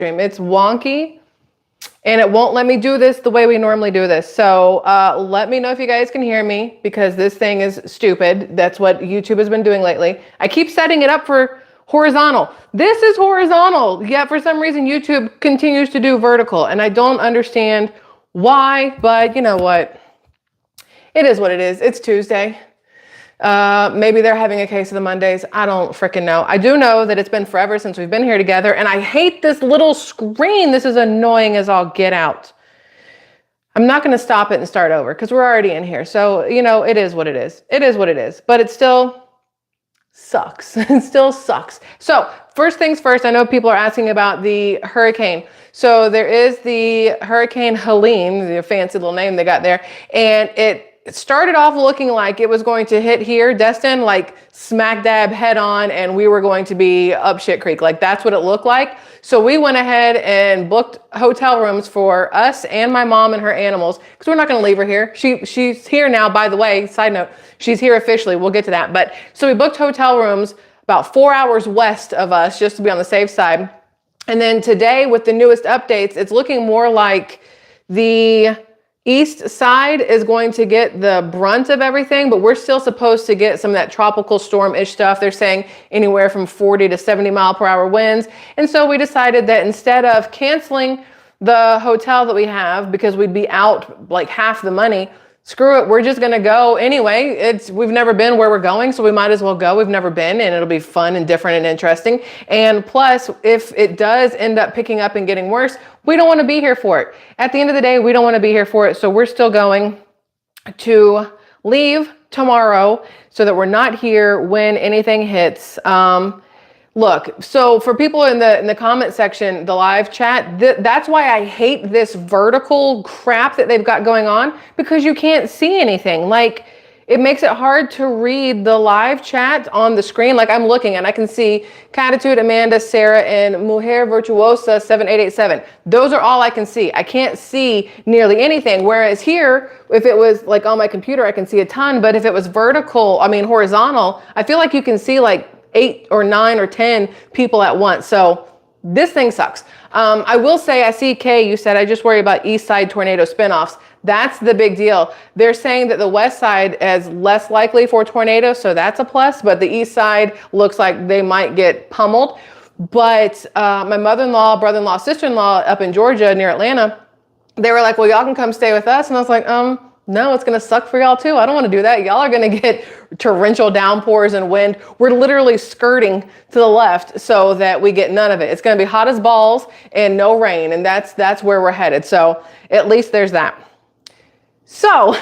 It's wonky. And it won't let me do this the way we normally do this. So let me know if you guys can hear me, because this thing is stupid. That's what YouTube has been doing lately. I keep setting it up for horizontal. This is horizontal, yet for some reason YouTube continues to do vertical. And I don't understand why, but you know what? It is what it is. It's Tuesday. Maybe they're having a case of the Mondays. I don't freaking know. I do know that it's been forever since we've been here together, and I hate this little screen. This is annoying as all get out. I'm not going to stop it and start over because we're already in here. So, you know, it is what it is. It is what it is, but it still sucks. It still sucks. So first things first, I know people are asking about the hurricane. So there is the Hurricane Helene, the fancy little name they got there, and it started off looking like it was going to hit here, Destin, like smack dab head on, and we were going to be up shit creek. Like that's what it looked like. So we went ahead and booked hotel rooms for us and my mom and her animals, because we're not going to leave her here. She's here now, by the way, side note, she's here officially. We'll get to that. But so we booked hotel rooms about 4 hours west of us just to be on the safe side. And then today with the newest updates, it's looking more like the east side is going to get the brunt of everything, but we're still supposed to get some of that tropical storm-ish stuff. They're saying anywhere from 40 to 70 mile per hour winds. And so we decided that instead of canceling the hotel that we have, because we'd be out like half the money, screw it, we're just going to go anyway. We've never been where we're going, so we might as well go. We've never been, and it'll be fun and different and interesting. And plus, if it does end up picking up and getting worse, we don't want to be here for it. At the end of the day, we don't want to be here for it. So we're still going to leave tomorrow so that we're not here when anything hits. Look, so for people in the comment section, the live chat, that's why I hate this vertical crap that they've got going on, because you can't see anything. Like, it makes it hard to read the live chat on the screen. Like, I'm looking and I can see Catitude, Amanda, Sarah, and Mujer Virtuosa 7887. Those are all I can see. I can't see nearly anything. Whereas here, if it was like on my computer, I can see a ton. But if it was horizontal, I feel like you can see like 8 or 9 or 10 people at once. So this thing sucks. I will say, I see Kay, you said, I just worry about East Side tornado spinoffs. That's the big deal. They're saying that the West Side is less likely for tornadoes, so that's a plus, but the East Side looks like they might get pummeled. But my mother-in-law, brother-in-law, sister-in-law up in Georgia near Atlanta, they were like, well, y'all can come stay with us. And I was like, no, it's going to suck for y'all too. I don't want to do that. Y'all are going to get torrential downpours and wind. We're literally skirting to the left so that we get none of it. It's going to be hot as balls and no rain. And that's where we're headed. So at least there's that. So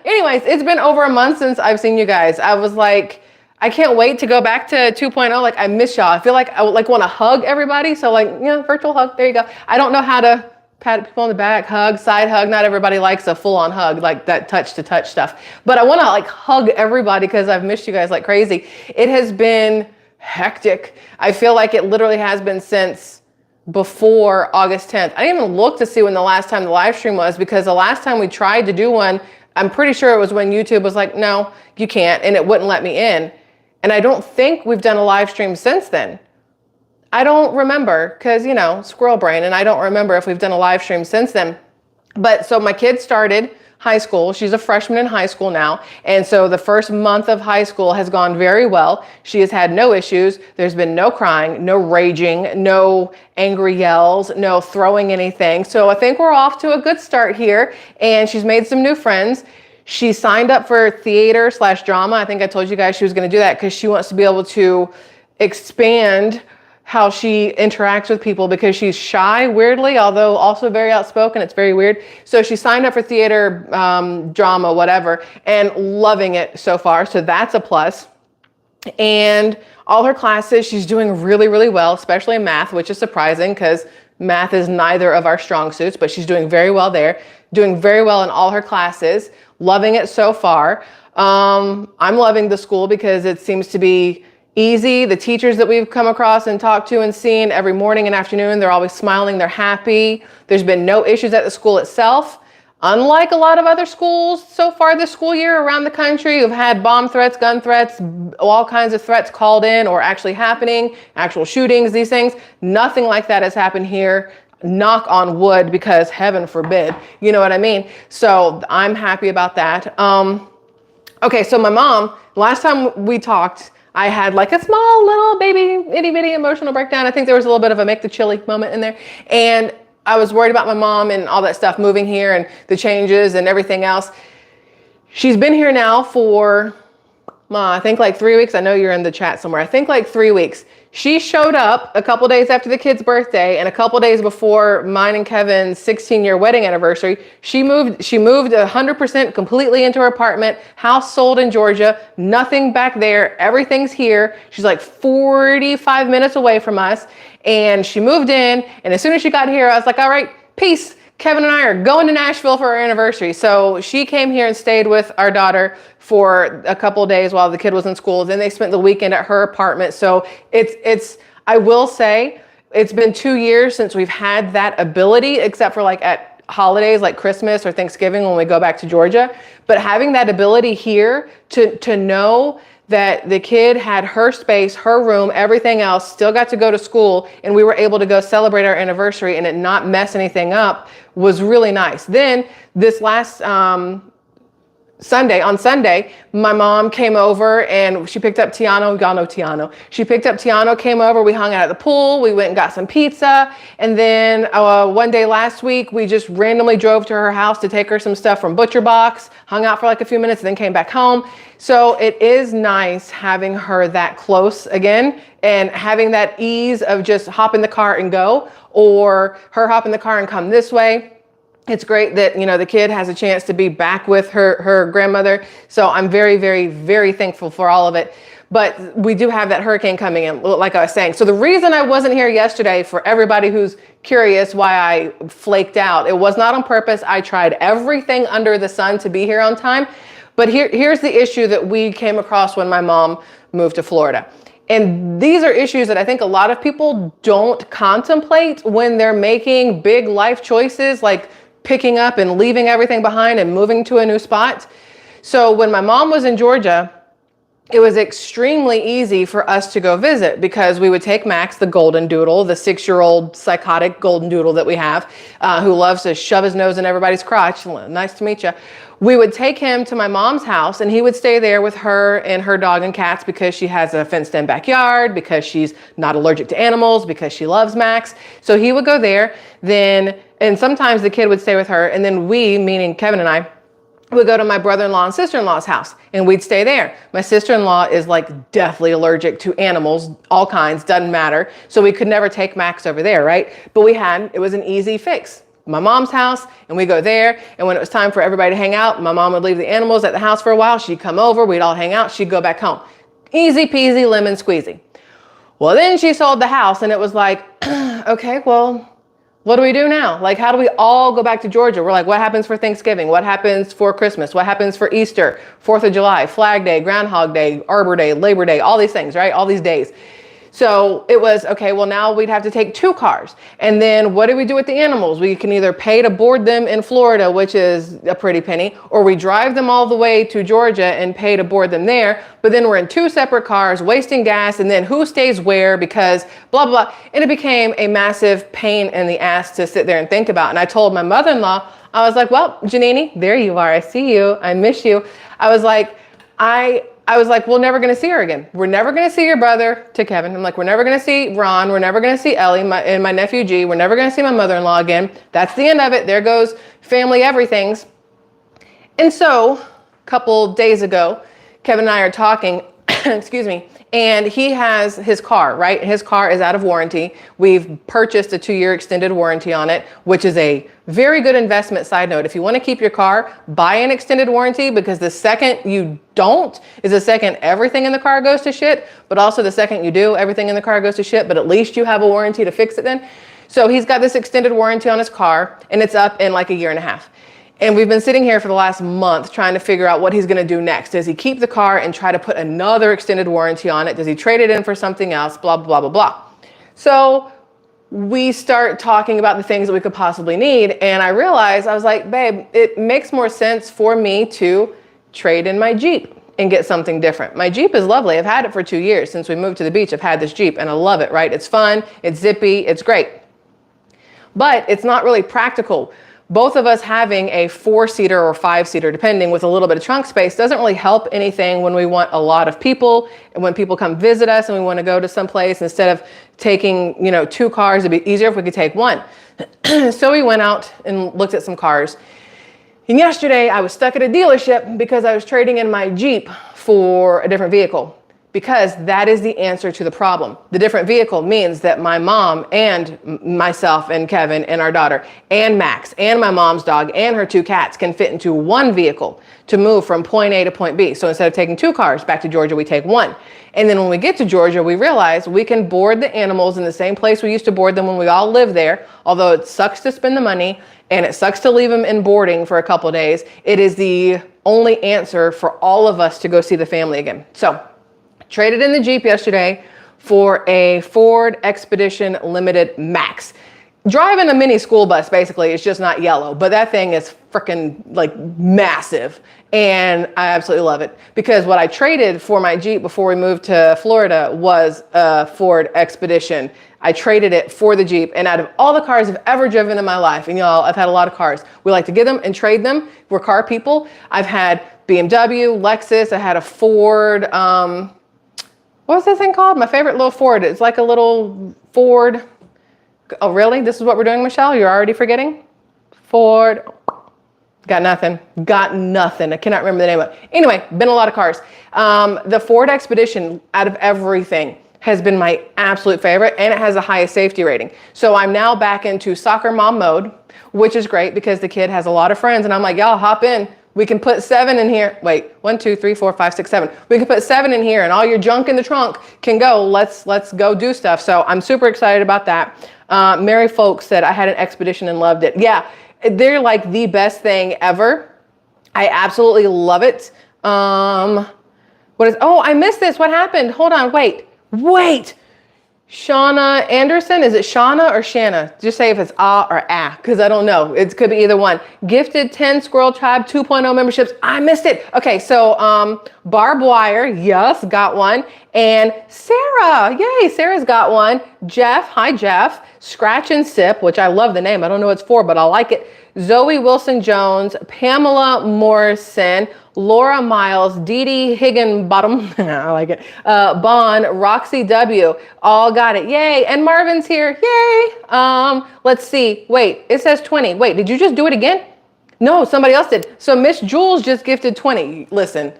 anyways, it's been over a month since I've seen you guys. I was like, I can't wait to go back to 2.0. Like, I miss y'all. I feel like I would want to hug everybody. So like, virtual hug. There you go. I don't know how to pat people on the back, hug, side hug. Not everybody likes a full-on hug, like that touch-to-touch stuff. But I want to like hug everybody because I've missed you guys like crazy. It has been hectic. I feel like it literally has been since before August 10th. I didn't even look to see when the last time the live stream was, because the last time we tried to do one, I'm pretty sure it was when YouTube was like, no, you can't, and it wouldn't let me in. And I don't think we've done a live stream since then. I don't remember, because, squirrel brain, and I don't remember if we've done a live stream since then. But so my kid started high school. She's a freshman in high school now. And so the first month of high school has gone very well. She has had no issues. There's been no crying, no raging, no angry yells, no throwing anything. So I think we're off to a good start here. And she's made some new friends. She signed up for theater/drama. I think I told you guys she was going to do that because she wants to be able to expand how she interacts with people, because she's shy, weirdly, although also very outspoken. It's very weird. So she signed up for theater, drama, whatever, and loving it so far. So that's a plus. And all her classes, she's doing really, really well, especially in math, which is surprising because math is neither of our strong suits, but she's doing very well there, doing very well in all her classes, loving it so far. I'm loving the school because it seems to be easy. The teachers that we've come across and talked to and seen every morning and afternoon, they're always smiling, they're happy. There's been no issues at the school itself. Unlike a lot of other schools so far this school year around the country who've had bomb threats, gun threats, all kinds of threats called in or actually happening, actual shootings, these things, nothing like that has happened here. Knock on wood, because heaven forbid, you know what I mean? So I'm happy about that. Okay, so my mom, last time we talked, I had like a small little baby itty bitty emotional breakdown. I think there was a little bit of a make the chili moment in there. And I was worried about my mom and all that stuff moving here and the changes and everything else. She's been here now for, I think like 3 weeks. I know you're in the chat somewhere. I think like 3 weeks. She showed up a couple days after the kid's birthday and a couple days before mine and Kevin's 16-year wedding anniversary. She moved 100% completely into her apartment, house sold in Georgia, nothing back there. Everything's here. She's like 45 minutes away from us. And she moved in. And as soon as she got here, I was like, all right, peace. Kevin and I are going to Nashville for our anniversary. So she came here and stayed with our daughter for a couple of days while the kid was in school. Then they spent the weekend at her apartment. So I will say, it's been 2 years since we've had that ability, except for like at holidays like Christmas or Thanksgiving when we go back to Georgia. But having that ability here to know that the kid had her space, her room, everything else, still got to go to school, and we were able to go celebrate our anniversary and it not mess anything up was really nice. Then this last on Sunday, my mom came over and she picked up Tiano. Y'all know Tiano. She picked up Tiano, came over, we hung out at the pool, we went and got some pizza. And then one day last week, we just randomly drove to her house to take her some stuff from Butcher Box, hung out for like a few minutes, and then came back home. So it is nice having her that close again and having that ease of just hop in the car and go, or her hop in the car and come this way. It's great that, you know, the kid has a chance to be back with her grandmother. So I'm very, very, very thankful for all of it. But we do have that hurricane coming in, like I was saying. So the reason I wasn't here yesterday, for everybody who's curious why I flaked out, it was not on purpose. I tried everything under the sun to be here on time. But here's the issue that we came across when my mom moved to Florida. And these are issues that I think a lot of people don't contemplate when they're making big life choices, like picking up and leaving everything behind and moving to a new spot. So when my mom was in Georgia, it was extremely easy for us to go visit because we would take Max, the golden doodle, the 6-year-old psychotic golden doodle that we have, who loves to shove his nose in everybody's crotch. Nice to meet you. We would take him to my mom's house and he would stay there with her and her dog and cats because she has a fenced in backyard, because she's not allergic to animals, because she loves Max. So he would go there and sometimes the kid would stay with her. And then we, meaning Kevin and I, would go to my brother-in-law and sister-in-law's house and we'd stay there. My sister-in-law is like deathly allergic to animals, all kinds, doesn't matter. So we could never take Max over there, right? But it was an easy fix. My mom's house, and we go there. And when it was time for everybody to hang out, my mom would leave the animals at the house for a while. She'd come over, we'd all hang out. She'd go back home. Easy peasy, lemon squeezy. Well, then she sold the house and it was like, okay, well, what do we do now? Like, how do we all go back to Georgia? We're like, what happens for Thanksgiving? What happens for Christmas? What happens for Easter, 4th of July, Flag Day, Groundhog Day, Arbor Day, Labor Day, all these things, right? All these days. So it was, okay, well, now we'd have to take 2 cars. And then what do we do with the animals? We can either pay to board them in Florida, which is a pretty penny, or we drive them all the way to Georgia and pay to board them there. But then we're in 2 separate cars, wasting gas, and then who stays where because blah, blah. And it became a massive pain in the ass to sit there and think about. And I told my mother-in-law, I was like, well, Janini, there you are. I see you. I miss you. I was like, we're never going to see her again. We're never going to see your brother, to Kevin. I'm like, we're never going to see Ron. We're never going to see Ellie and my nephew G. We're never going to see my mother-in-law again. That's the end of it. There goes family everythings. And so a couple days ago, Kevin and I are talking, excuse me, and he has his car, right? His car is out of warranty. We've purchased a 2-year extended warranty on it, which is a very good investment. Side note, if you want to keep your car, buy an extended warranty, because the second you don't is the second everything in the car goes to shit, but also the second you do, everything in the car goes to shit, but at least you have a warranty to fix it then. So he's got this extended warranty on his car and it's up in like a 1.5 years. And we've been sitting here for the last month trying to figure out what he's going to do next. Does he keep the car and try to put another extended warranty on it? Does he trade it in for something else? Blah, blah, blah, blah. So we start talking about the things that we could possibly need. And I realized, I was like, babe, it makes more sense for me to trade in my Jeep and get something different. My Jeep is lovely. I've had it for 2 years. Since we moved to the beach, I've had this Jeep and I love it, right? It's fun, it's zippy, it's great. But it's not really practical. Both of us having a 4-seater or 5-seater, depending, with a little bit of trunk space doesn't really help anything when we want a lot of people and when people come visit us and we want to go to some place. Instead of taking, 2 cars, it'd be easier if we could take 1. So we went out and looked at some cars. And yesterday I was stuck at a dealership because I was trading in my Jeep for a different vehicle. Because that is the answer to the problem. The different vehicle means that my mom and myself and Kevin and our daughter and Max and my mom's dog and her 2 cats can fit into 1 vehicle to move from point A to point B. So instead of taking 2 cars back to Georgia, we take 1. And then when we get to Georgia, we realize we can board the animals in the same place we used to board them when we all lived there. Although it sucks to spend the money and it sucks to leave them in boarding for a couple of days, it is the only answer for all of us to go see the family again. So traded in the Jeep yesterday for a Ford Expedition Limited Max. Driving a mini school bus, basically. It's just not yellow, but that thing is freaking like massive. And I absolutely love it because what I traded for my Jeep before we moved to Florida was a Ford Expedition. I traded it for the Jeep, and out of all the cars I've ever driven in my life, and y'all, I've had a lot of cars. We like to get them and trade them. We're car people. I've had BMW, Lexus. I had a Ford, what's this thing called? My favorite little Ford. It's like a little Ford. Oh, really? This is what we're doing, Michelle? You're already forgetting? Ford. Got nothing. Got nothing. I cannot remember the name of it. Anyway, been a lot of cars. The Ford Expedition, out of everything, has been my absolute favorite, and it has the highest safety rating. So I'm now back into soccer mom mode, which is great because the kid has a lot of friends, and I'm like, y'all hop in. We can put 7 in here. Wait, 1, 2, 3, 4, 5, 6, 7. We can put 7 in here and all your junk in the trunk can go. Let's go do stuff. So I'm super excited about that. Mary Folks said, I had an Expedition and loved it. Yeah, they're like the best thing ever. I absolutely love it. Oh, I missed this. What happened? Hold on, wait. Shauna Anderson, is it Shauna or Shanna? Just say if it's or because I don't know. It could be either one. Gifted 10 SquirrelTribe 2.0 memberships. I missed it. Okay, so Barbed Wire, yes, got one. And Sarah, yay, Sarah's got one. Jeff, hi Jeff. Scratch and Sip, which I love the name. I don't know what it's for, but I like it. Zoe Wilson-Jones, Pamela Morrison, Laura Miles, Dee Dee Higginbottom, I like it, Bon, Roxy W, all got it, yay, and Marvin's here, yay. Let's see, wait, it says 20. Wait, did you just do it again? No, somebody else did. So Miss Jules just gifted 20. Listen,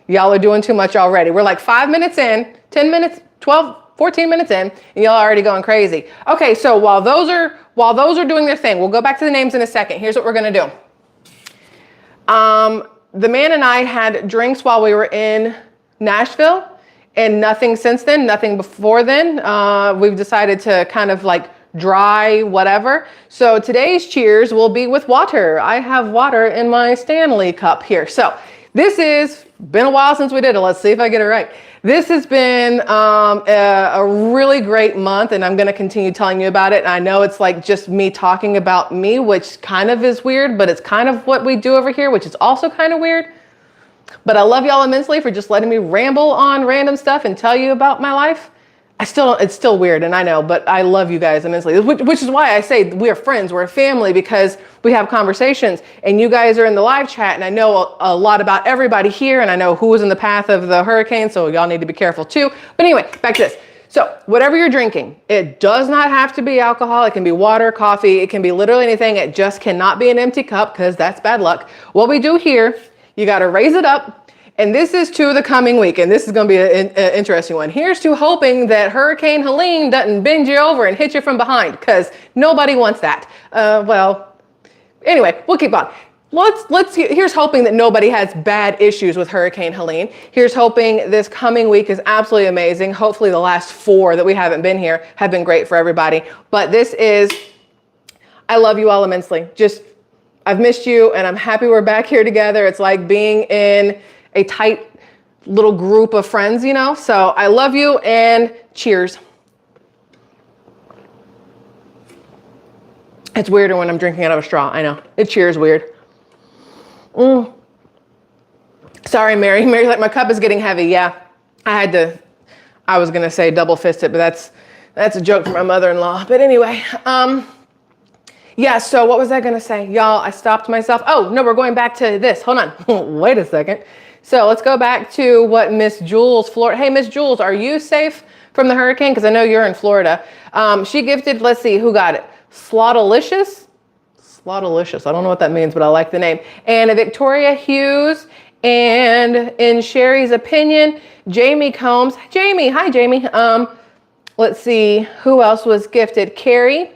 y'all are doing too much already. We're like 5 minutes in, 10 minutes, 12, 14 minutes in, and y'all are already going crazy. Okay, so while those are doing their thing, we'll go back to the names in a second. Here's what we're gonna do. The man and I had drinks while we were in Nashville, and nothing since then, nothing before then. We've decided to kind of like dry whatever. So today's cheers will be with water. I have water in my Stanley cup here. So this is, been a while since we did it. Let's see if I get it right. This has been a really great month, and I'm going to continue telling you about it. And I know it's like just me talking about me, which kind of is weird, but it's kind of what we do over here, which is also kind of weird. But I love y'all immensely for just letting me ramble on random stuff and tell you about my life. It's still weird, and I know, but I love you guys immensely, which is why I say we're friends, we're a family, because we have conversations, and you guys are in the live chat, and I know a lot about everybody here, and I know who was in the path of the hurricane, so y'all need to be careful too. But anyway, back to this. So whatever you're drinking, it does not have to be alcohol. It can be water, coffee, it can be literally anything. It just cannot be an empty cup, because that's bad luck. What we do here, you got to raise it up. And this is to the coming week, and this is going to be an interesting one. Here's to hoping that Hurricane Helene doesn't bend you over and hit you from behind, because nobody wants that. Well, anyway, we'll keep on. Here's hoping that nobody has bad issues with Hurricane Helene. Here's hoping this coming week is absolutely amazing. Hopefully the last 4 that we haven't been here have been great for everybody. But I love you all immensely. I've missed you, and I'm happy we're back here together. It's like being in a tight little group of friends, So I love you, and cheers. It's weirder when I'm drinking out of a straw. I know. It cheers weird. Sorry, Mary. Mary's like, my cup is getting heavy. Yeah, I was going to say double fisted, but that's a joke from my mother-in-law. But anyway, yeah, so what was I going to say? Y'all, I stopped myself. Oh, no, we're going back to this. Hold on. Wait a second. So let's go back to what Miss Jules, Florida. Hey, Miss Jules, are you safe from the hurricane? Because I know you're in Florida. She gifted, let's see, who got it? Slaughtalicious? Slaughtalicious. I don't know what that means, but I like the name. And a Victoria Hughes. And in Sherry's opinion, Jamie Combs. Jamie, hi, Jamie. Let's see, who else was gifted? Carrie,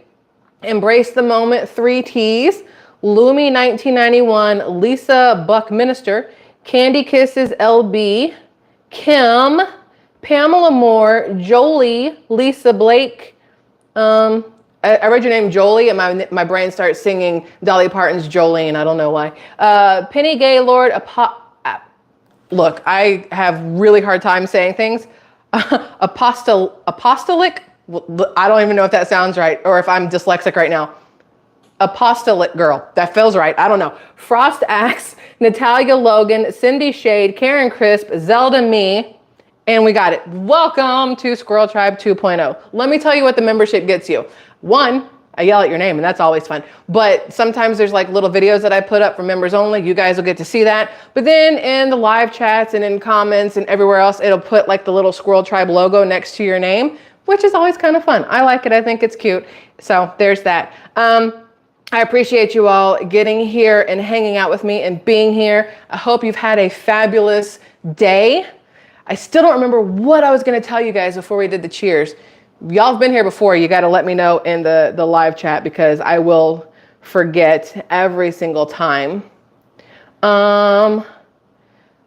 Embrace the Moment, 3 T's. Lumi 1991, Lisa Buckminster, Candy Kisses LB, Kim, Pamela Moore, Jolie, Lisa Blake. I read your name Jolie and my brain starts singing Dolly Parton's Jolene. I don't know why. Penny Gaylord, look, I have really hard time saying things. Apostolic. I don't even know if that sounds right or if I'm dyslexic right now. Apostolic girl. That feels right. I don't know. Frost Axe, Natalia Logan, Cindy Shade, Karen Crisp, Zelda Me, and we got it. Welcome to Squirrel Tribe 2.0. Let me tell you what the membership gets you. 1, I yell at your name and that's always fun. But sometimes there's like little videos that I put up for members only. You guys will get to see that. But then in the live chats and in comments and everywhere else, it'll put like the little Squirrel Tribe logo next to your name, which is always kind of fun. I like it. I think it's cute. So there's that. I appreciate you all getting here and hanging out with me and being here. I hope you've had a fabulous day. I still don't remember what I was going to tell you guys before we did the cheers. Y'all have been here before. You got to let me know in the live chat because I will forget every single time. Oh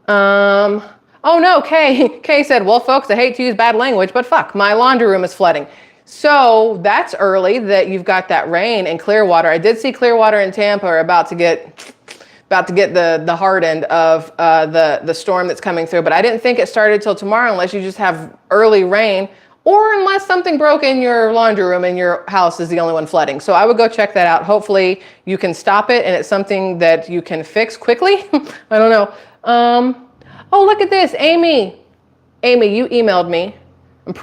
no, Kay said, well, folks, I hate to use bad language, but fuck, my laundry room is flooding. So that's early that you've got that rain in Clearwater. I did see Clearwater and Tampa are about to get the hard end of the storm that's coming through. But I didn't think it started till tomorrow unless you just have early rain or unless something broke in your laundry room and your house is the only one flooding. So I would go check that out. Hopefully you can stop it and it's something that you can fix quickly. I don't know. Oh, look at this. Amy, you emailed me. I'm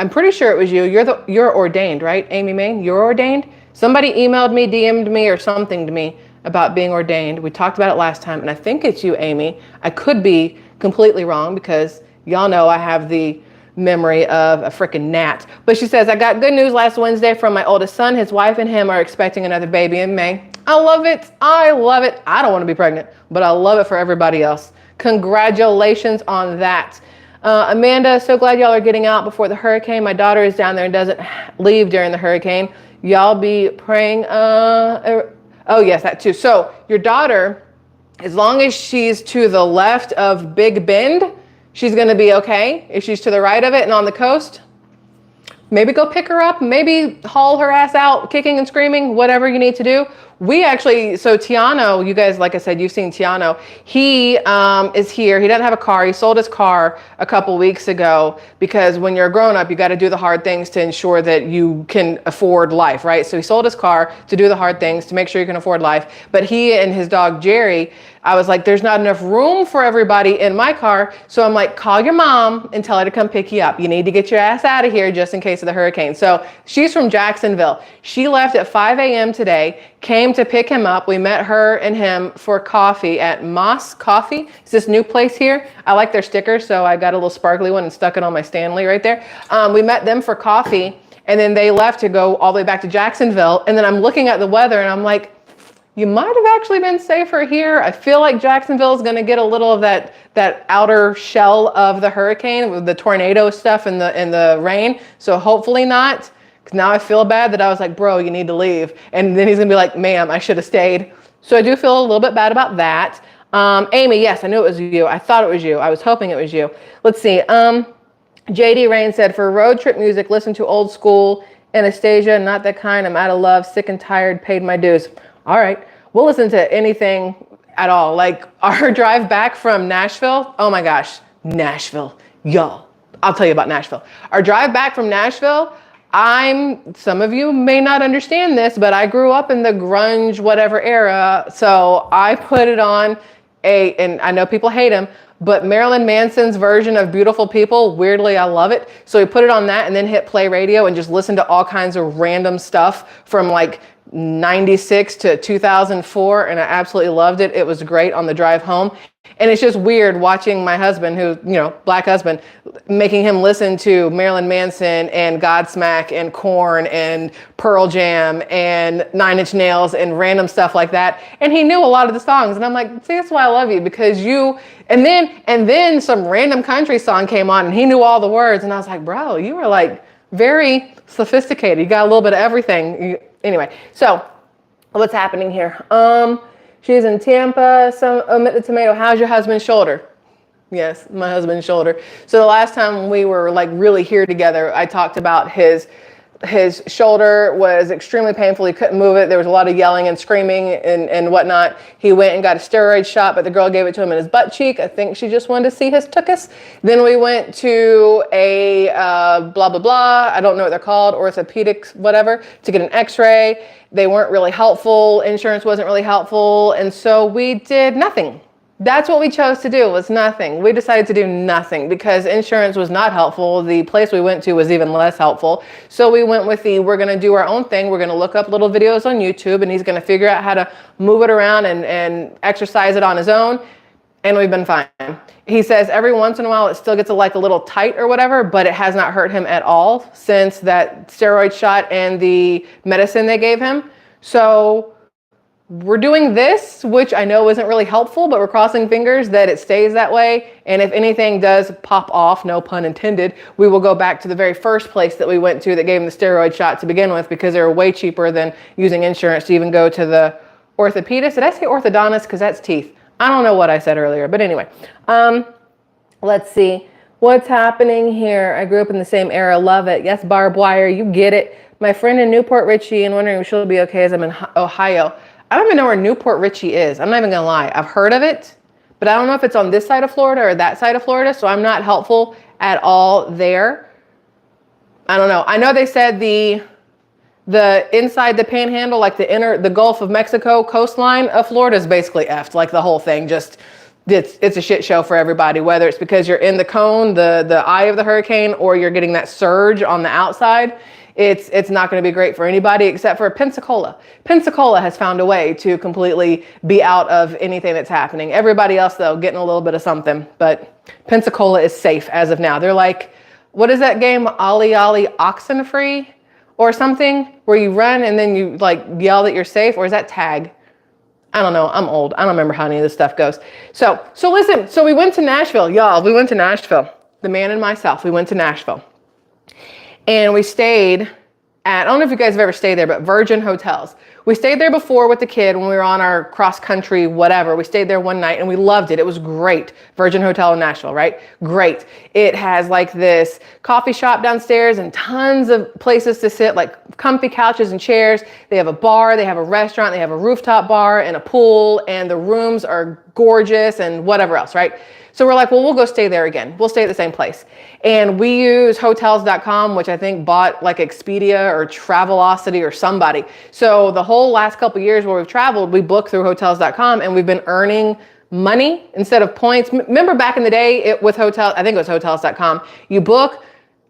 pretty sure it was you. You're ordained, right? Amy Main, you're ordained? Somebody emailed me, DM'd me or something to me about being ordained. We talked about it last time and I think it's you, Amy. I could be completely wrong because y'all know I have the memory of a freaking gnat. But she says, I got good news last Wednesday from my oldest son. His wife and him are expecting another baby in May. I love it. I love it. I don't want to be pregnant, but I love it for everybody else. Congratulations on that. Amanda, so glad y'all are getting out before the hurricane. My daughter is down there and doesn't leave during the hurricane. Y'all be praying. Oh, yes, that too. So your daughter, as long as she's to the left of Big Bend, she's going to be okay. If she's to the right of it and on the coast, maybe go pick her up, maybe haul her ass out, kicking and screaming, whatever you need to do. We actually, so Tiano, you guys, like I said, you've seen Tiano. He is here. He doesn't have a car. He sold his car a couple weeks ago because when you're a grown up, you got to do the hard things to ensure that you can afford life, right? So he sold his car to do the hard things to make sure you can afford life. But he and his dog, Jerry, I was like, there's not enough room for everybody in my car. So I'm like, call your mom and tell her to come pick you up. You need to get your ass out of here just in case of the hurricane. So she's from Jacksonville. She left at 5 a.m. today, came to pick him up. We met her and him for coffee at Moss Coffee. It's this new place here. I like their stickers, so I got a little sparkly one and stuck it on my Stanley right there. We met them for coffee, and then they left to go all the way back to Jacksonville. And then I'm looking at the weather, and I'm like, you might have actually been safer here. I feel like Jacksonville is going to get a little of that outer shell of the hurricane with the tornado stuff and the rain. So hopefully not. Because now I feel bad that I was like, bro, you need to leave. And then he's going to be like, ma'am, I should have stayed. So I do feel a little bit bad about that. Amy, yes, I knew it was you. I thought it was you. I was hoping it was you. Let's see. JD Rain said, for road trip music, listen to old school Anastasia, Not That Kind, I'm Out of Love, Sick and Tired, Paid My Dues. All right, we'll listen to anything at all. Like our drive back from Nashville. Oh my gosh, Nashville, y'all. I'll tell you about Nashville. Our drive back from Nashville, some of you may not understand this, but I grew up in the grunge whatever era. So I put it on and I know people hate him, but Marilyn Manson's version of Beautiful People, weirdly, I love it. So we put it on that and then hit play radio and just listen to all kinds of random stuff from like 96 to 2004. And I absolutely loved it. It was great on the drive home. And it's just weird watching my husband, who, you know, black husband, making him listen to Marilyn Manson and Godsmack and Korn and Pearl Jam and Nine Inch Nails and random stuff like that. And he knew a lot of the songs. And I'm like, see, that's why I love you, because and then some random country song came on and he knew all the words. And I was like, bro, you were like very sophisticated. You got a little bit of everything. Anyway, so what's happening here? She's in Tampa. Some omit the tomato. How's your husband's shoulder? Yes, my husband's shoulder. So the last time we were like really here together, I talked about his shoulder was extremely painful. He couldn't move it. There was a lot of yelling and screaming and whatnot. He went and got a steroid shot, but the girl gave it to him in his butt cheek. I think she just wanted to see his tuchus. Then we went to a blah, blah, blah. I don't know what they're called, orthopedics, whatever, to get an x-ray. They weren't really helpful. Insurance wasn't really helpful. And so we did nothing. That's what we chose to do, was nothing. We decided to do nothing because insurance was not helpful. The place we went to was even less helpful. So we went with we're going to do our own thing. We're going to look up little videos on YouTube and he's going to figure out how to move it around and exercise it on his own. And we've been fine. He says every once in a while it still gets a little tight or whatever, but it has not hurt him at all since that steroid shot and the medicine they gave him. So we're doing this, which I know isn't really helpful, but we're crossing fingers that it stays that way. And if anything does pop off, no pun intended, we will go back to the very first place that we went to that gave him the steroid shot to begin with, because they were way cheaper than using insurance to even go to the orthopedist. Did I say orthodontist? Because that's teeth. I don't know what I said earlier, but anyway, let's see what's happening here. I grew up in the same era. Love it. Yes, barbed wire. You get it. My friend in Newport Richie, and wondering if she'll be okay as I'm in Ohio. I don't even know where Newport Richie is. I'm not even gonna lie. I've heard of it, but I don't know if it's on this side of Florida or that side of Florida, so I'm not helpful at all there. I don't know. I know they said the inside the panhandle, like the Gulf of Mexico coastline of Florida is basically effed. Like the whole thing, just it's a shit show for everybody, whether it's because you're in the cone, the eye of the hurricane, or you're getting that surge on the outside. It's not going to be great for anybody except for Pensacola. Pensacola has found a way to completely be out of anything that's happening. Everybody else, though, getting a little bit of something. But Pensacola is safe as of now. They're like, what is that game? Ollie Ollie Oxenfree or something, where you run and then you like yell that you're safe? Or is that tag? I don't know. I'm old. I don't remember how any of this stuff goes. So listen. So we went to Nashville, y'all. We went to Nashville. The man and myself. We went to Nashville. And we stayed at, I don't know if you guys have ever stayed there, but Virgin Hotels. We stayed there before with the kid when we were on our cross country, whatever. We stayed there one night and we loved it. It was great. Virgin Hotel in Nashville, right? Great. It has like this coffee shop downstairs and tons of places to sit, like comfy couches and chairs. They have a bar, they have a restaurant, they have a rooftop bar and a pool, and the rooms are gorgeous and whatever else, right? So we're like, well, we'll go stay there again. We'll stay at the same place. And we use hotels.com, which I think bought like Expedia or Travelocity or somebody. So the whole last couple of years where we've traveled, we book through hotels.com and we've been earning money instead of points. Remember back in the day with hotels, I think it was hotels.com, you book,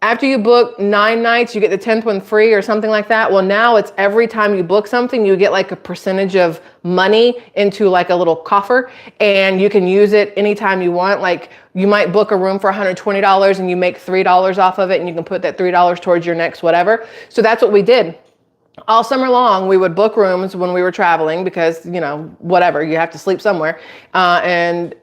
after you book 9 nights, you get the 10th one free or something like that. Well, now it's every time you book something, you get like a percentage of money into like a little coffer, and you can use it anytime you want. Like you might book a room for $120 and you make $3 off of it, and you can put that $3 towards your next whatever. So that's what we did. All summer long, we would book rooms when we were traveling because, you know, whatever, you have to sleep somewhere. And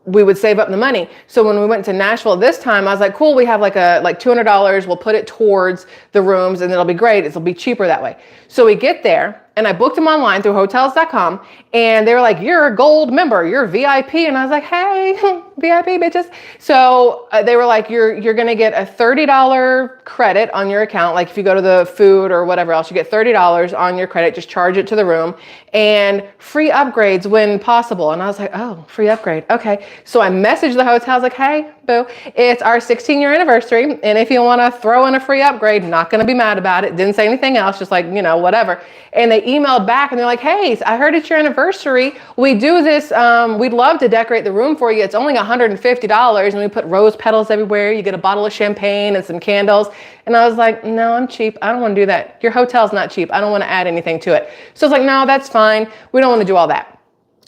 we would save up the money. So when we went to Nashville this time, I was like, cool, we have like $200. We'll put it towards the rooms and it'll be great. It'll be cheaper that way. So we get there and I booked them online through hotels.com, and they were like, you're a gold member, you're VIP. And I was like, hey, VIP bitches. So they were like, you're going to get a $30 credit on your account. Like if you go to the food or whatever else, you get $30 on your credit, just charge it to the room, and free upgrades when possible. And I was like, oh, free upgrade. Okay. So I messaged the hotel. I was like, hey, boo. It's our 16-year anniversary. And if you want to throw in a free upgrade, not going to be mad about it. Didn't say anything else, just like, you know, whatever. And they emailed back and they're like, hey, I heard it's your anniversary. We do this. We'd love to decorate the room for you. It's only $150. And we put rose petals everywhere. You get a bottle of champagne and some candles. And I was like, no, I'm cheap. I don't want to do that. Your hotel's not cheap. I don't want to add anything to it. So I was like, no, that's fine. We don't want to do all that.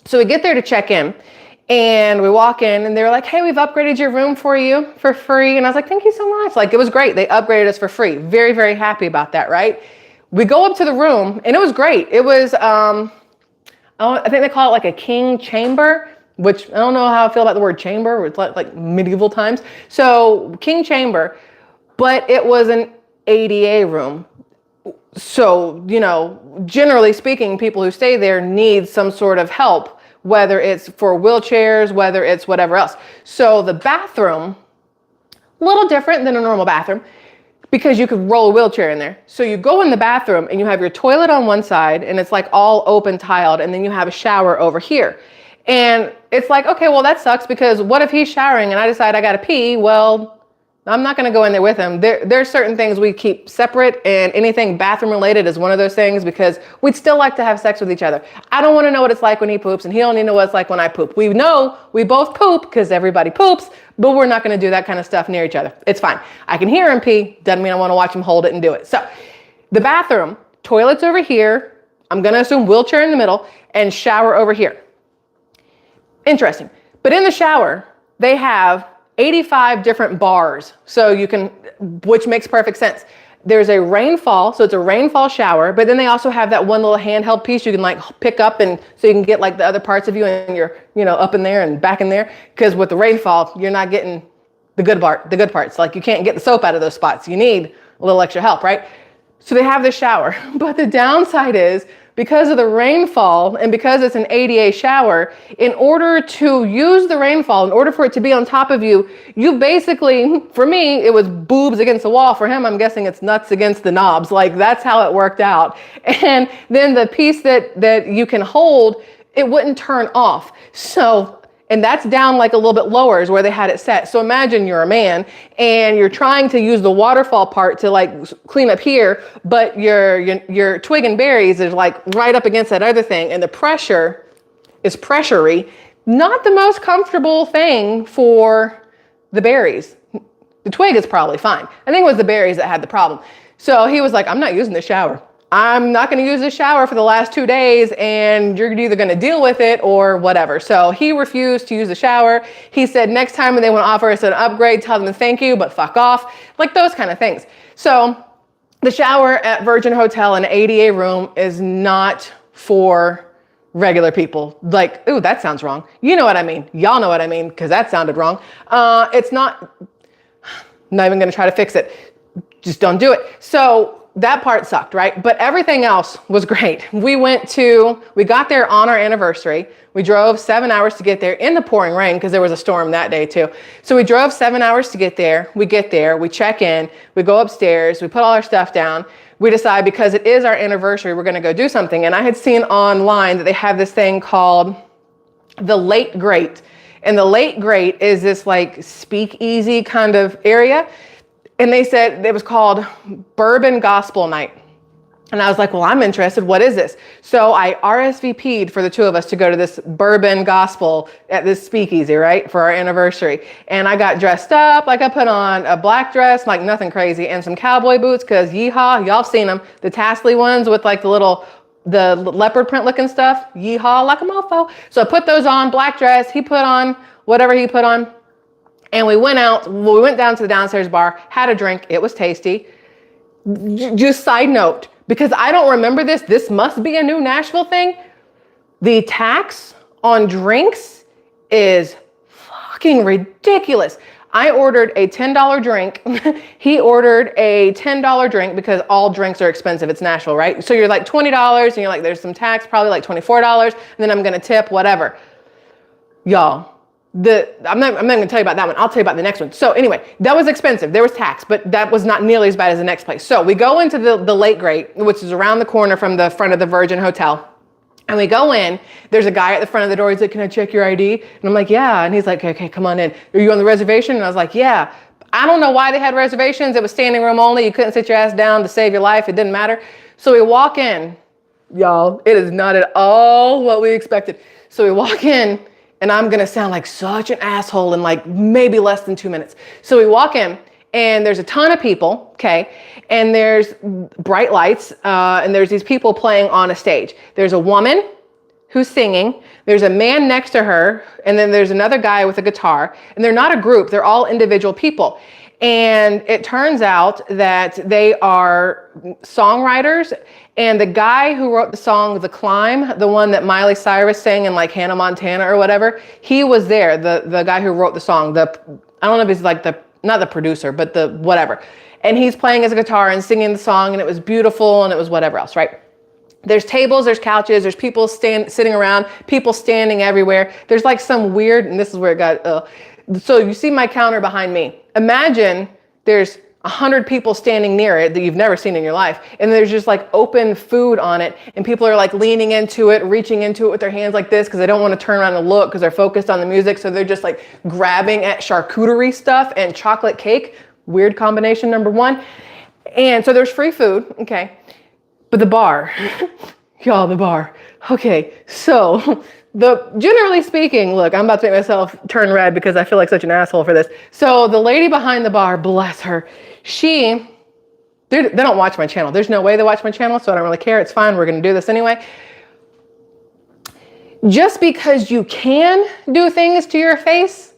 So we get there to check in and we walk in and they're like, hey, we've upgraded your room for you for free. And I was like, thank you so much. Like, it was great. They upgraded us for free. Very, very happy about that, right? We go up to the room and it was great. It was, I think they call it like a king chamber, which I don't know how I feel about the word chamber. It's like medieval times. So king chamber, but it was an ADA room. So, you know, generally speaking, people who stay there need some sort of help, whether it's for wheelchairs, whether it's whatever else. So the bathroom, a little different than a normal bathroom because you could roll a wheelchair in there. So you go in the bathroom and you have your toilet on one side and it's like all open tiled, and then you have a shower over here. And it's like, okay, well, that sucks because what if he's showering and I decide I got to pee? Well, I'm not going to go in there with him. There's certain things we keep separate, and anything bathroom related is one of those things because we'd still like to have sex with each other. I don't want to know what it's like when he poops, and he don't need to know what it's like when I poop. We know we both poop because everybody poops, but we're not going to do that kind of stuff near each other. It's fine. I can hear him pee. Doesn't mean I want to watch him hold it and do it. So the bathroom, toilet's over here. I'm going to assume wheelchair in the middle and shower over here. Interesting. But in the shower, they have 85 different bars. So you can, which makes perfect sense. There's a rainfall. So it's a rainfall shower, but then they also have that one little handheld piece you can like pick up, and so you can get like the other parts of you and you're, you know, up in there and back in there. Cause with the rainfall, you're not getting the good parts. Like you can't get the soap out of those spots. You need a little extra help, right? So they have the shower, but the downside is because of the rainfall and because it's an ADA shower, in order to use the rainfall, in order for it to be on top of you, you basically, for me, it was boobs against the wall. For him, I'm guessing it's nuts against the knobs. Like that's how it worked out. And then the piece that you can hold, it wouldn't turn off. So, and that's down like a little bit lower is where they had it set. So imagine you're a man and you're trying to use the waterfall part to like clean up here, but your twig and berries is like right up against that other thing. And the pressure is pressury. Not the most comfortable thing for the berries. The twig is probably fine. I think it was the berries that had the problem. So he was like, I'm not using the shower. I'm not going to use the shower for the last 2 days, and you're either going to deal with it or whatever. So he refused to use the shower. He said next time when they want to offer us an upgrade, tell them thank you, but fuck off. Like those kind of things. So the shower at Virgin Hotel in an ADA room is not for regular people. Like, ooh, that sounds wrong. You know what I mean. Y'all know what I mean, because that sounded wrong. It's not even going to try to fix it. Just don't do it. So that part sucked, right? But everything else was great. We got there on our anniversary. We drove 7 hours to get there in the pouring rain because there was a storm that day too. So we drove 7 hours to get there. We get there, we check in, we go upstairs, we put all our stuff down. We decide because it is our anniversary, we're going to go do something. And I had seen online that they have this thing called the Late Great. And the Late Great is this like speakeasy kind of area. And they said it was called Bourbon Gospel Night. And I was like, well, I'm interested. What is this? So I RSVP'd for the two of us to go to this Bourbon Gospel at this speakeasy, right? For our anniversary. And I got dressed up. Like I put on a black dress, like nothing crazy, and some cowboy boots, because yeehaw, y'all seen them. The tassely ones with like the leopard print looking stuff. Yeehaw, like a mofo. So I put those on, black dress. He put on whatever he put on. And we went down to the downstairs bar, had a drink. It was tasty. Just side note, because I don't remember this must be a new Nashville thing. The tax on drinks is fucking ridiculous. I ordered a $10 drink. He ordered a $10 drink because all drinks are expensive. It's Nashville, right? So you're like $20 and you're like, there's some tax, probably like $24. And then I'm going to tip, whatever. Y'all. I'm not going to tell you about that one. I'll tell you about the next one. So anyway, that was expensive. There was tax, but that was not nearly as bad as the next place. So we go into the Late Great, which is around the corner from the front of the Virgin Hotel. And we go in, there's a guy at the front of the door. He's like, can I check your ID? And I'm like, yeah. And he's like, okay, come on in. Are you on the reservation? And I was like, yeah. I don't know why they had reservations. It was standing room only. You couldn't sit your ass down to save your life. It didn't matter. So we walk in, y'all, it is not at all what we expected. So we walk in, and I'm going to sound like such an asshole in like maybe less than 2 minutes. So we walk in, and there's a ton of people, okay? And there's bright lights, and there's these people playing on a stage. There's a woman who's singing. There's a man next to her, and then there's another guy with a guitar. And they're not a group, they're all individual people. And it turns out that they are songwriters. And the guy who wrote the song, The Climb, the one that Miley Cyrus sang in like Hannah Montana or whatever, he was there, the guy who wrote the song. I don't know if he's like not the producer, but the whatever. And he's playing his guitar and singing the song, and it was beautiful, and it was whatever else, right? There's tables, there's couches, there's people sitting around, people standing everywhere. There's like some weird, and this is where it got, so you see my counter behind me. Imagine there's 100 people standing near it that you've never seen in your life. And there's just like open food on it. And people are like leaning into it, reaching into it with their hands like this because they don't want to turn around and look because they're focused on the music. So they're just like grabbing at charcuterie stuff and chocolate cake. Weird combination, number one. And so there's free food. Okay. But the bar, y'all, the bar. Okay. So generally speaking, look, I'm about to make myself turn red because I feel like such an asshole for this. So the lady behind the bar, bless her, they don't watch my channel. There's no way they watch my channel, so I don't really care. It's fine. We're going to do this anyway. Just because you can do things to your face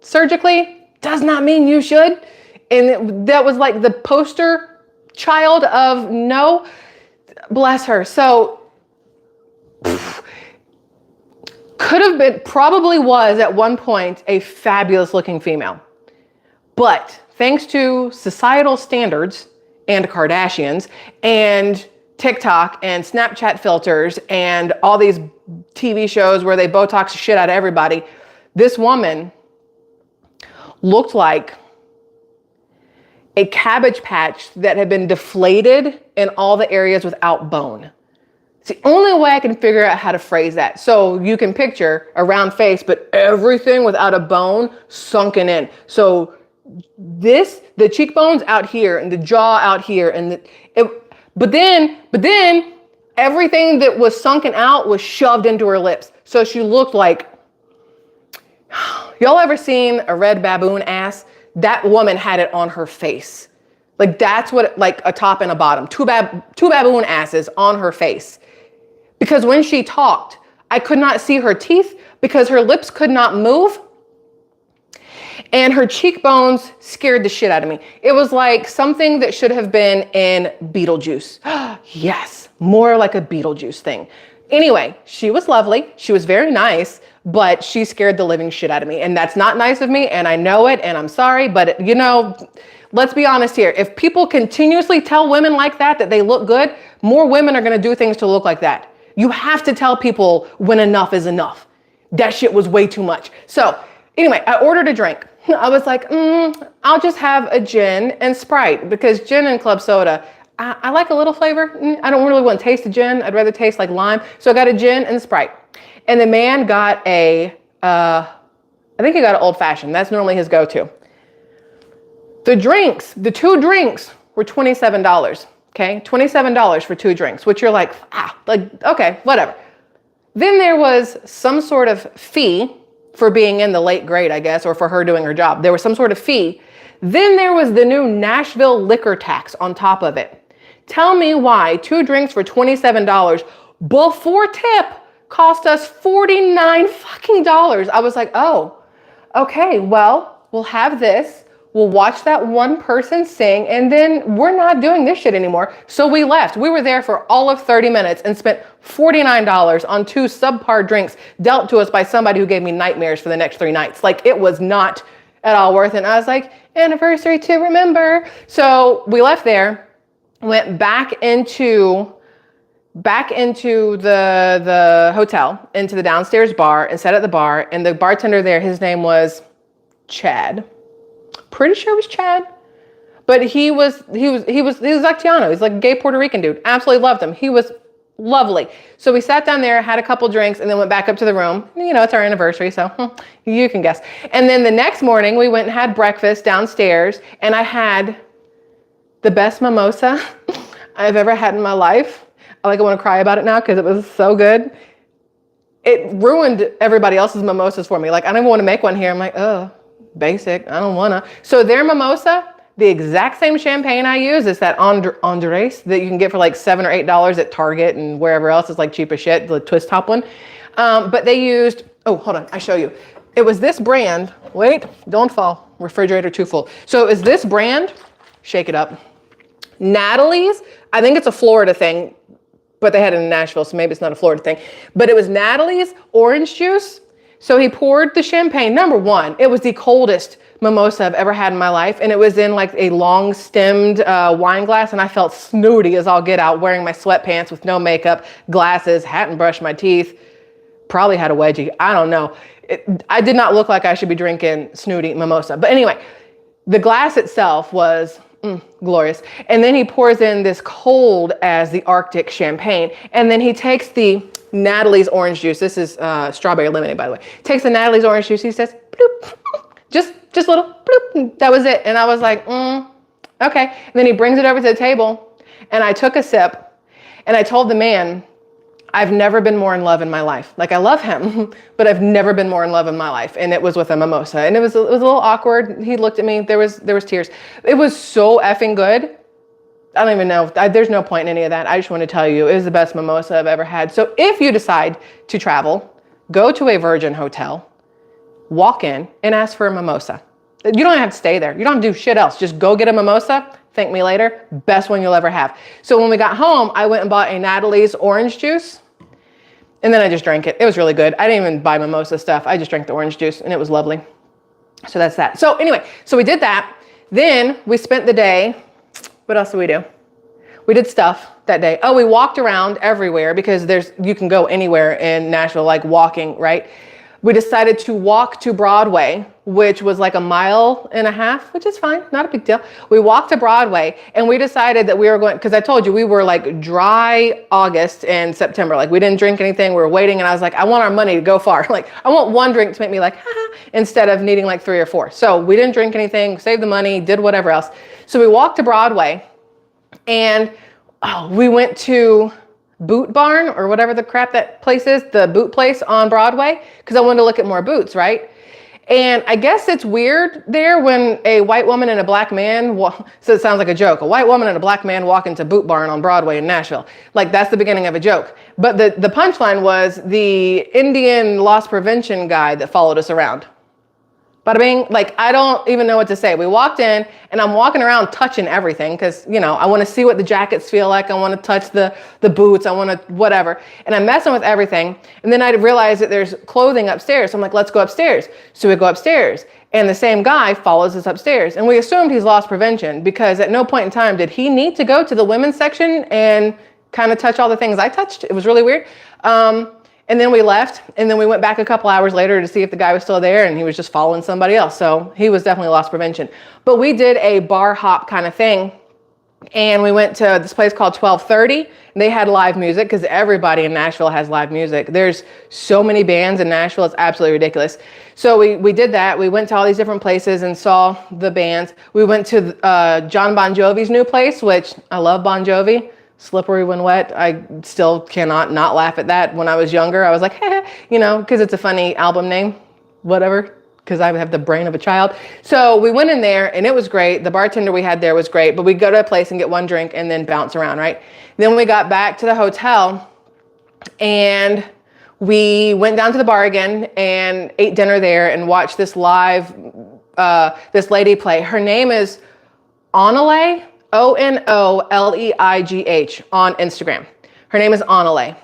surgically does not mean you should. And that was like the poster child of no, bless her. So could have been, probably was at one point a fabulous looking female. But thanks to societal standards and Kardashians and TikTok and Snapchat filters and all these TV shows where they Botox the shit out of everybody, this woman looked like a cabbage patch that had been deflated in all the areas without bone. It's the only way I can figure out how to phrase that. So you can picture a round face, but everything without a bone sunken in. So the cheekbones out here and the jaw out here, but then everything that was sunken out was shoved into her lips. So she looked like, y'all ever seen a red baboon ass? That woman had it on her face. Like that's what, like a top and a bottom, two baboon asses on her face. Because when she talked, I could not see her teeth because her lips could not move. And her cheekbones scared the shit out of me. It was like something that should have been in Beetlejuice. Yes, more like a Beetlejuice thing. Anyway, she was lovely. She was very nice, but she scared the living shit out of me. And that's not nice of me. And I know it. And I'm sorry. But, let's be honest here. If people continuously tell women like that they look good, more women are going to do things to look like that. You have to tell people when enough is enough. That shit was way too much. So anyway, I ordered a drink. I was like, I'll just have a gin and Sprite because gin and club soda, I like a little flavor. I don't really want to taste the gin. I'd rather taste like lime. So I got a gin and Sprite. And the man got I think he got an old fashioned. That's normally his go-to. The two drinks were $27. Okay, $27 for two drinks, which you're like, okay, whatever. Then there was some sort of fee for being in the late grade, I guess, or for her doing her job. There was some sort of fee. Then there was the new Nashville liquor tax on top of it. Tell me why two drinks for $27 before tip cost us $49 fucking dollars. I was like, oh, okay, well, we'll have this. We'll watch that one person sing, and then we're not doing this shit anymore. So we left. We were there for all of 30 minutes and spent $49 on two subpar drinks dealt to us by somebody who gave me nightmares for the next 3 nights. Like, it was not at all worth it. And I was like, anniversary to remember. So we left there, went back into the hotel, into the downstairs bar, and sat at the bar. And the bartender there, his name was Chad. Pretty sure it was Chad, but he was Latino. He's like a gay Puerto Rican dude. Absolutely loved him. He was Lovely. So we sat down there, had a couple drinks, and then went back up to the room. You know, it's our anniversary, so you can guess. And then the next morning, we went and had breakfast downstairs, and I had the best mimosa I've ever had in my life. I want to cry about it now because it was so good. It ruined everybody else's mimosas for me. I don't even want to make one here. I'm like, oh, basic. I don't want to. So their mimosa, the exact same champagne I use is that Andres that you can get for $7 or $8 at Target and wherever else is cheap as shit, the twist top one. But they used, oh, hold on, I show you. It was this brand. Wait, don't fall. Refrigerator too full. So it was this brand. Shake it up. Natalie's. I think it's a Florida thing, but they had it in Nashville, so maybe it's not a Florida thing. But it was Natalie's orange juice. So he poured the champagne. Number one, it was the coldest mimosa I've ever had in my life. And it was in a long stemmed wine glass. And I felt snooty as all get out, wearing my sweatpants with no makeup, glasses, hadn't brushed my teeth, probably had a wedgie. I don't know. I did not look like I should be drinking snooty mimosa. But anyway, the glass itself was glorious. And then he pours in this cold as the Arctic champagne. And then he takes the Natalie's orange juice. This is strawberry lemonade, by the way. Takes the Natalie's orange juice. He says, bloop, just little bloop. That was it. And I was like, okay. And then he brings it over to the table and I took a sip and I told the man, I've never been more in love in my life. I love him, but I've never been more in love in my life. And it was with a mimosa. And it was a little awkward. He looked at me. There was tears. It was so effing good. I don't even know. There's no point in any of that. I just want to tell you, it was the best mimosa I've ever had. So if you decide to travel, go to a Virgin hotel, walk in and ask for a mimosa. You don't even have to stay there. You don't have to do shit else. Just go get a mimosa. Thank me later. Best one you'll ever have. So when we got home, I went and bought a Natalie's orange juice. And then I just drank it. It was really good. I didn't even buy mimosa stuff. I just drank the orange juice and it was lovely. So that's that. So anyway, so we did that. Then we spent the day. What else did we do? We did stuff that day. Oh, we walked around everywhere because you can go anywhere in Nashville, walking, right? We decided to walk to Broadway, which was a mile and a half, which is fine, not a big deal. We walked to Broadway and we decided that we were going, because I told you we were dry August and September. We didn't drink anything, we were waiting, and I was like, I want our money to go far. I want one drink to make me haha, instead of needing 3 or 4. So we didn't drink anything, saved the money, did whatever else. So we walked to Broadway and we went to Boot Barn or whatever the crap that place is, the boot place on Broadway, because I wanted to look at more boots, right? And I guess it's weird there when a white woman and a black man, so it sounds like a joke, a white woman and a black man walk into Boot Barn on Broadway in Nashville. That's the beginning of a joke. But the punchline was the Indian loss prevention guy that followed us around. Bada bing, I don't even know what to say. We walked in and I'm walking around touching everything because, I want to see what the jackets feel like. I want to touch the boots. I want to whatever. And I'm messing with everything. And then I realized that there's clothing upstairs. So I'm like, let's go upstairs. So we go upstairs and the same guy follows us upstairs. And we assumed he's loss prevention because at no point in time did he need to go to the women's section and kind of touch all the things I touched. It was really weird. And then we left, and then we went back a couple hours later to see if the guy was still there, and he was just following somebody else. So he was definitely loss prevention. But we did a bar hop kind of thing, and we went to this place called 1230. They had live music because everybody in Nashville has live music. There's so many bands in Nashville, it's absolutely ridiculous. So we did that. We went to all these different places and saw the bands. We went to John Bon Jovi's new place, which I love Bon Jovi. Slippery When Wet. I still cannot not laugh at that. When I was younger, I was like, because it's a funny album name, whatever, because I have the brain of a child. So we went in there and it was great. The bartender we had there was great, but we'd go to a place and get one drink and then bounce around, right? Then we got back to the hotel and we went down to the bar again and ate dinner there and watched this live, this lady play. Her name is Onaleigh. Onoleigh on Instagram. Her name is Onaleigh.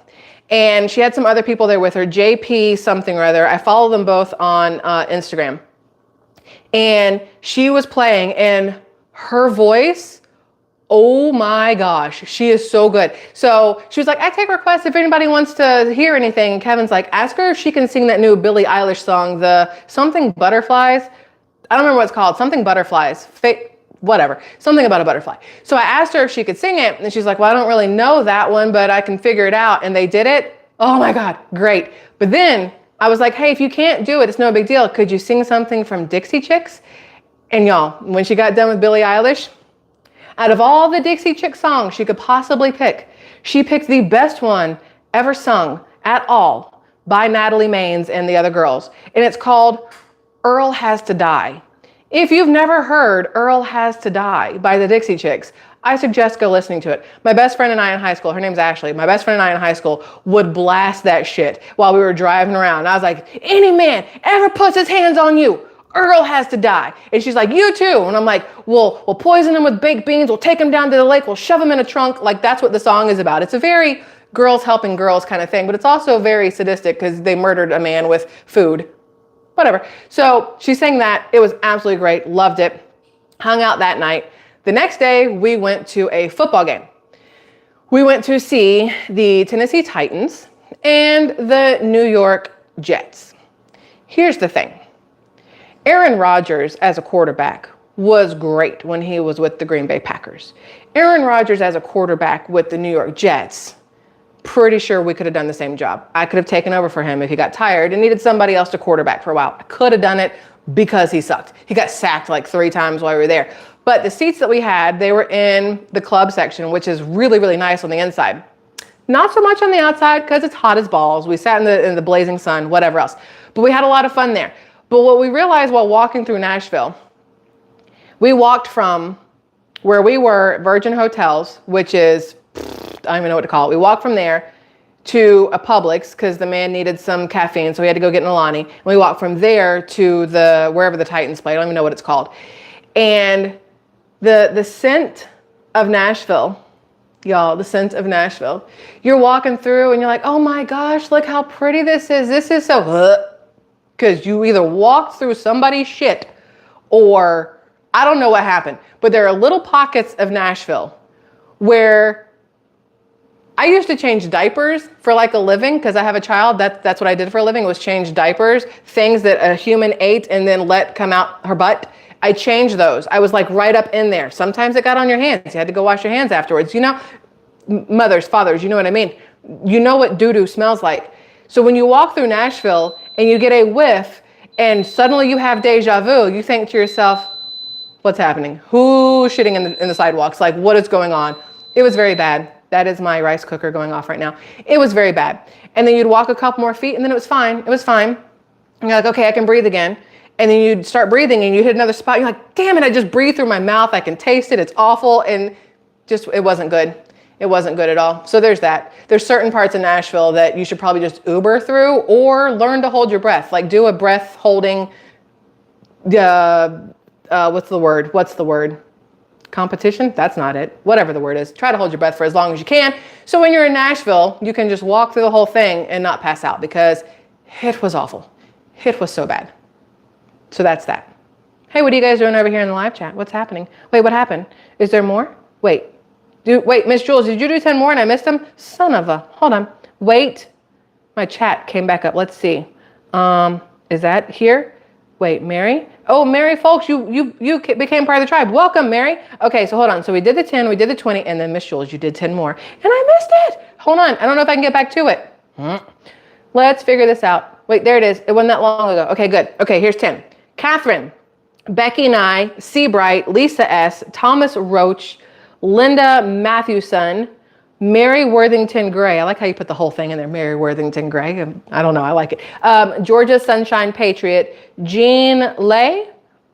And she had some other people there with her, JP something or other. I follow them both on Instagram. And she was playing and her voice, oh my gosh, she is so good. So she was like, I take requests if anybody wants to hear anything. Kevin's like, ask her if she can sing that new Billie Eilish song, the something butterflies. I don't remember what it's called. Something butterflies. whatever, something about a butterfly. So I asked her if she could sing it, and she's like, well, I don't really know that one, but I can figure it out. And they did it. Oh my God, great. But then I was like, hey, if you can't do it, it's no big deal. Could you sing something from Dixie Chicks? And y'all, when she got done with Billie Eilish, out of all the Dixie Chick songs she could possibly pick, she picked the best one ever sung at all by Natalie Maines and the other girls. And it's called Earl Has to Die. If you've never heard Earl Has to Die by the Dixie Chicks, I suggest go listening to it. My best friend and I in high school, her name's Ashley, my best friend and I in high school would blast that shit while we were driving around. I was like, any man ever puts his hands on you, Earl has to die. And she's like, you too. And I'm like, we'll poison him with baked beans. We'll take him down to the lake. We'll shove him in a trunk. Like, that's what the song is about. It's a very girls helping girls kind of thing, but it's also very sadistic because they murdered a man with food. Whatever. So she sang that. It was absolutely great. Loved it. Hung out that night. The next day, we went to a football game. We went to see the Tennessee Titans and the New York Jets. Here's the thing. Aaron Rodgers as a quarterback was great when he was with the Green Bay Packers. Aaron Rodgers as a quarterback with the New York Jets, pretty sure we could have done the same job. I could have taken over for him if he got tired and needed somebody else to quarterback for a while. I could have done it because he sucked. He got sacked like 3 times while we were there. But the seats that we had, they were in the club section, which is really, really nice on the inside. Not so much on the outside because it's hot as balls. We sat in the blazing sun, whatever else. But we had a lot of fun there. But what we realized while walking through Nashville, we walked from where we were, Virgin Hotels, which is, I don't even know what to call it. We walked from there to a Publix because the man needed some caffeine, so we had to go get an Alani. And we walked from there to wherever the Titans play. I don't even know what it's called. And the scent of Nashville, y'all, the scent of Nashville. You're walking through and you're like, oh my gosh, look how pretty this is. This is so, because you either walked through somebody's shit or I don't know what happened. But there are little pockets of Nashville where I used to change diapers for like a living because I have a child. That's what I did for a living, was change diapers, things that a human ate and then let come out her butt. I changed those. I was like right up in there. Sometimes it got on your hands. You had to go wash your hands afterwards. You know, mothers, fathers, you know what I mean? You know what doo-doo smells like. So when you walk through Nashville and you get a whiff and suddenly you have deja vu, you think to yourself, what's happening? Who's shitting in the sidewalks? Like, what is going on? It was very bad. That is my rice cooker going off right now. It was very bad. And then you'd walk a couple more feet and then it was fine. It was fine. And you're like, okay, I can breathe again. And then you'd start breathing and you hit another spot. You're like, damn it, I just breathed through my mouth. I can taste it. It's awful. And just, it wasn't good. It wasn't good at all. So there's that. There's certain parts of Nashville that you should probably just Uber through or learn to hold your breath. Like do a breath holding, what's the word? Competition? That's not it. Whatever the word is. Try to hold your breath for as long as you can. So when you're in Nashville, you can just walk through the whole thing and not pass out because it was awful. It was so bad. So that's that. Hey, what are you guys doing over here in the live chat? What's happening? Wait, what happened? Is there more? Wait, Miss Jules, did you do 10 more and I missed them? Son of a, hold on. Wait, my chat came back up. Let's see. Is that here? Wait, Mary? Oh, Mary folks, you became part of the tribe. Welcome, Mary. Okay, so hold on. So we did the 10, we did the 20, and then Miss Jules, you did 10 more. And I missed it. Hold on. I don't know if I can get back to it. Let's figure this out. Wait, there it is. It wasn't that long ago. Okay, good. Okay, here's 10. Catherine, Becky Nye, Seabright, Lisa S., Thomas Roach, Linda Matthewson, Mary Worthington Gray. I like how you put the whole thing in there. Mary Worthington Gray. I don't know. I like it. Georgia Sunshine Patriot, Jean Lay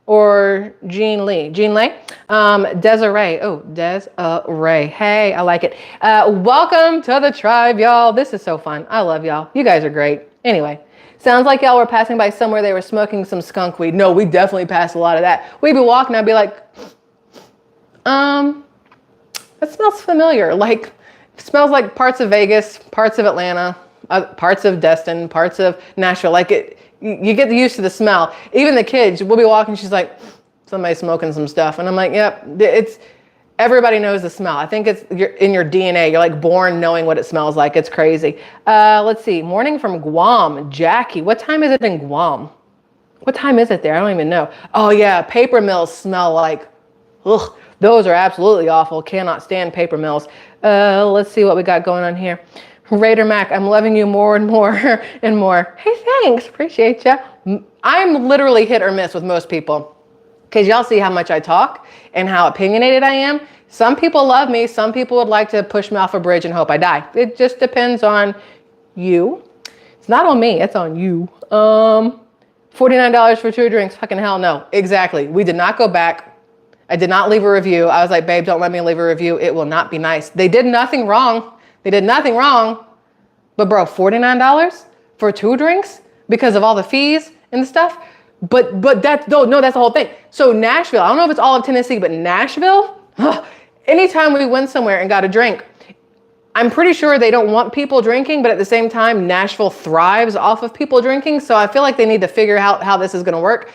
or Jean Lee? Jean Lay. Desiree. Oh, Desiree. Hey, I like it. Welcome to the tribe, y'all. This is so fun. I love y'all. You guys are great. Anyway. Sounds like y'all were passing by somewhere they were smoking some skunk weed. No, we definitely passed a lot of that. We'd be walking, I'd be like, that smells familiar. Like, it smells like parts of Vegas, parts of Atlanta, parts of Destin, parts of Nashville. Like you get used to the smell. Even the kids, we'll be walking, she's like, somebody's smoking some stuff. And I'm like, yep, everybody knows the smell. I think it's in your DNA. You're like born knowing what it smells like. It's crazy. Let's see. Morning from Guam. Jackie. What time is it in Guam? What time is it there? I don't even know. Oh yeah. Paper mills smell like, Ugh, those are absolutely awful. Cannot stand paper mills. Let's see what we got going on here. Raider Mac, I'm loving you more and more and more. Hey, thanks. Appreciate ya. I'm literally hit or miss with most people. Because y'all see how much I talk and how opinionated I am. Some people love me. Some people would like to push me off a bridge and hope I die. It just depends on you. It's not on me. It's on you. $49 for 2 drinks. Fucking hell no. Exactly. We did not go back. I did not leave a review. I was like, babe, don't let me leave a review. It will not be nice. They did nothing wrong. They did nothing wrong. But bro, $49 for 2 drinks because of all the fees and stuff. But that's, no, that's the whole thing. So Nashville, I don't know if it's all of Tennessee, but Nashville, anytime we went somewhere and got a drink, I'm pretty sure they don't want people drinking, but at the same time, Nashville thrives off of people drinking. So I feel like they need to figure out how this is going to work.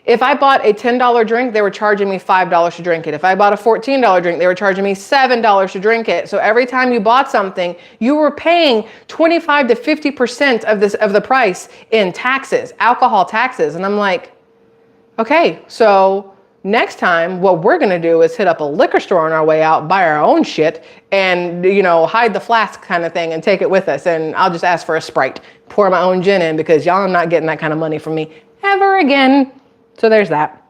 If I bought a $10 drink, they were charging me $5 to drink it. If I bought a $14 drink, they were charging me $7 to drink it. So every time you bought something, you were paying 25 to 50% of the price in taxes, alcohol taxes. And I'm like, okay, so next time what we're going to do is hit up a liquor store on our way out, buy our own shit and, you know, hide the flask kind of thing and take it with us. And I'll just ask for a Sprite, pour my own gin in because y'all are not getting that kind of money from me ever again. So there's that.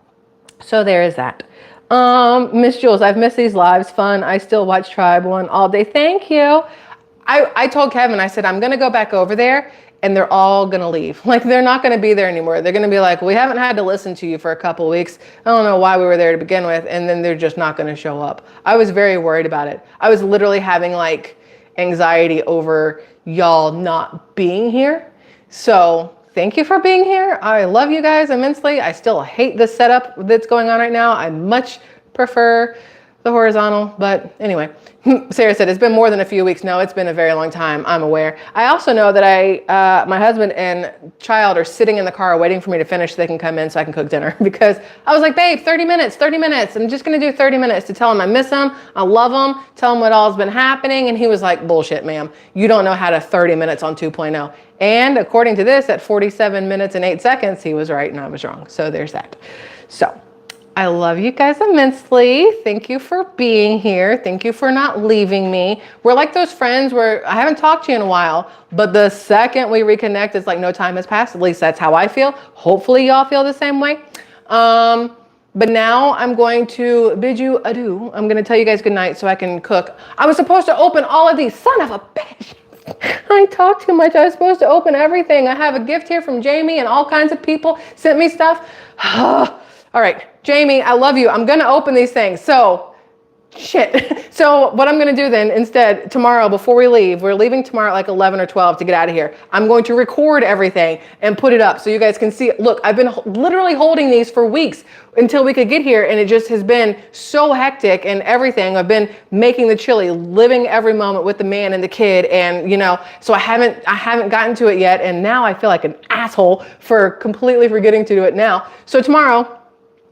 So there is that. Miss Jules, I've missed these lives. Fun. I still watch Tribe One all day. Thank you. I told Kevin, I said, I'm going to go back over there and they're all going to leave. Like, they're not going to be there anymore. They're going to be like, we haven't had to listen to you for a couple of weeks. I don't know why we were there to begin with. And then they're just not going to show up. I was very worried about it. I was literally having like anxiety over y'all not being here. So thank you for being here. I love you guys immensely. I still hate the setup that's going on right now. I much prefer the horizontal, but anyway, Sarah said, it's been more than a few weeks. No, it's been a very long time. I'm aware. I also know that my husband and child are sitting in the car waiting for me to finish so they can come in so I can cook dinner because I was like, babe, 30 minutes. I'm just going to do 30 minutes to tell him I miss him. I love him. Tell him what all's been happening. And he was like, bullshit, ma'am. You don't know how to 30 minutes on 2.0. And according to this, at 47 minutes and 8 seconds, he was right and I was wrong. So there's that. So I love you guys immensely. Thank you for being here. Thank you for not leaving me. We're like those friends where I haven't talked to you in a while, but the second we reconnect, it's like no time has passed. At least that's how I feel. Hopefully y'all feel the same way. But now I'm going to bid you adieu. I'm going to tell you guys good night so I can cook. I was supposed to open all of these. Son of a bitch. I talk too much. I was supposed to open everything. I have a gift here from Jamie and all kinds of people sent me stuff. All right, Jamie, I love you. I'm going to open these things. So, shit. So what I'm going to do then instead, tomorrow before we leave, we're leaving tomorrow at like 11 or 12 to get out of here. I'm going to record everything and put it up so you guys can see it. Look, I've been literally holding these for weeks until we could get here. And it just has been so hectic and everything. I've been making the chili, living every moment with the man and the kid. And, you know, so I haven't gotten to it yet. And now I feel like an asshole for completely forgetting to do it now. So tomorrow,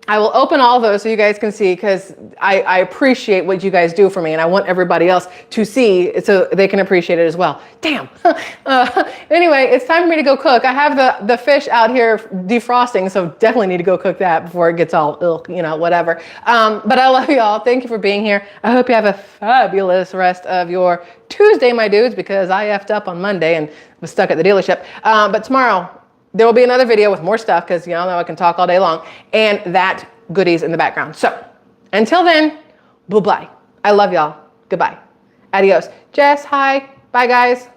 I will open all of those so you guys can see because I appreciate what you guys do for me and I want everybody else to see so they can appreciate it as well. Damn. Anyway, it's time for me to go cook. I have the fish out here defrosting, so definitely need to go cook that before it gets all, you know, whatever. But I love you all. Thank you for being here. I hope you have a fabulous rest of your Tuesday, my dudes, because I effed up on Monday and was stuck at the dealership. But tomorrow, there will be another video with more stuff because y'all know I can talk all day long and that goodies in the background. So until then, bye-bye. I love y'all. Goodbye. Adios. Jess, hi. Bye, guys.